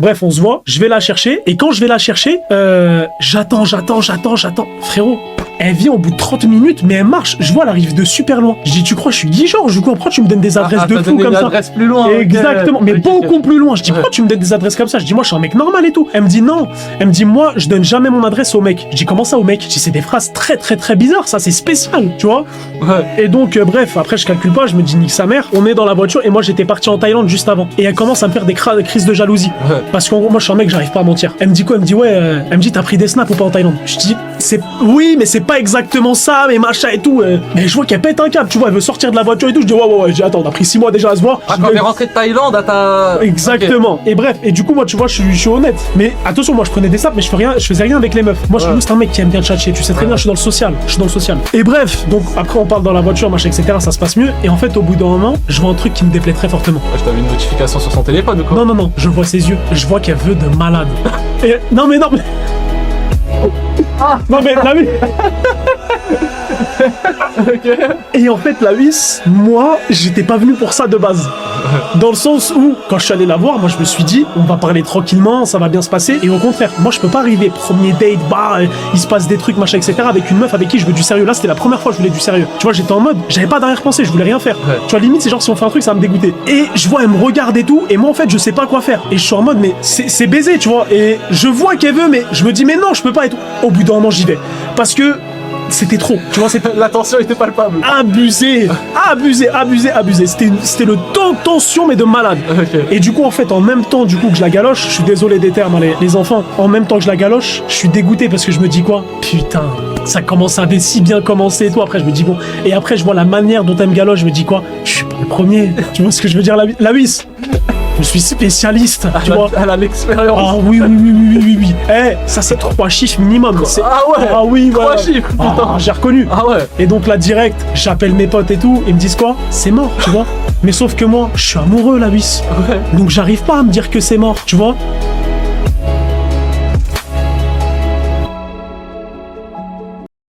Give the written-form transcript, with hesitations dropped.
Bref, on se voit, je vais la chercher, et quand je vais la chercher, j'attends. Frérot, elle vient au bout de 30 minutes, mais elle marche. Je vois, elle arrive de super loin. Je dis, tu crois, je suis Guigeorges, je comprends, tu me donnes des adresses de fou comme ça. Adresse plus loin. Exactement, mais beaucoup plus loin. Je dis, pourquoi tu me donnes des adresses comme ça? Je dis, moi, je suis un mec normal et tout. Elle me dit, non. Elle me dit, moi, je donne jamais mon adresse au mec. Je dis, comment ça au mec? Je dis, c'est des phrases très bizarres, ça, c'est spécial, tu vois. Ouais. Et donc, bref, après, je calcule pas, je me dis, nique sa mère. On est dans la voiture, et moi, j'étais parti en Thaïlande juste avant. Et elle commence à me faire des crises de jalousie. Ouais. Parce qu'en gros, moi, je suis un mec, j'arrive pas à mentir. Elle me dit quoi? Elle me dit, ouais, elle me dit, t'as pris des snaps ou pas en Thaïlande? Je dis, oui, mais c'est pas exactement ça, mais machin et tout. Mais je vois qu'elle pète un câble, tu vois, elle veut sortir de la voiture et tout. Je dis, ouais, je dis, attends, on a pris 6 mois déjà à se voir. Ah, quand on est rentré de Thaïlande, à ta. Exactement. Okay. Et bref, et du coup, moi, tu vois, je suis honnête. Mais attention, moi, je prenais des snaps, mais je faisais rien avec les meufs. Moi, je suis juste un mec qui aime bien tchatcher. Tu sais très bien, je suis dans le social. Et bref, donc après, on parle dans la voiture, machin, etc. Ça se passe mieux. Et en fait, au bout d'un moment, je vois un truc qui me déplaît très fortement. Je t'avais une notification sur son téléphone ou quoi? Non, je vois ses yeux. Je vois qu'elle veut de malade. Et non mais. Ah, non mais la vie. Okay. Et en fait, la vis, moi, j'étais pas venu pour ça de base. Dans le sens où, quand je suis allé la voir, moi je me suis dit, on va parler tranquillement, ça va bien se passer. Et au contraire, moi je peux pas arriver, premier date, il se passe des trucs, machin, etc. avec une meuf avec qui je veux du sérieux. Là, c'était la première fois que je voulais du sérieux. Tu vois, j'étais en mode, j'avais pas d'arrière-pensée, je voulais rien faire. Ouais. Tu vois, limite, c'est genre si on fait un truc, ça va me dégoûter. Et je vois, elle me regarde et tout, et moi en fait, je sais pas quoi faire. Et je suis en mode, mais c'est baiser, tu vois. Et je vois qu'elle veut, mais je me dis, mais non, je peux pas et tout. Au bout d'un moment, j'y vais. Parce que c'était trop, tu vois, la tension était palpable. Abusé. C'était le temps de tension, mais de malade. Okay. Et du coup, en fait, en même temps, du coup, que je la galoche, je suis désolé des termes, hein, les enfants, en même temps que je la galoche, je suis dégoûté parce que je me dis quoi? Putain, ça avait si bien commencé et tout. Après, je me dis bon. Et après, je vois la manière dont elle me galoche, je me dis quoi? Je suis pas le premier. Tu vois ce que je veux dire, la vis? Je suis spécialiste, tu vois. Elle a l'expérience. Ah oui. Ça c'est 3 chiffres minimum. Ah ouais. Ah oui, 3 chiffres, putain. J'ai reconnu. Ah ouais. Et donc là, direct, j'appelle mes potes et tout, ils me disent quoi? C'est mort, tu vois. Mais sauf que moi, je suis amoureux, la vis. Ouais. Donc j'arrive pas à me dire que c'est mort, tu vois.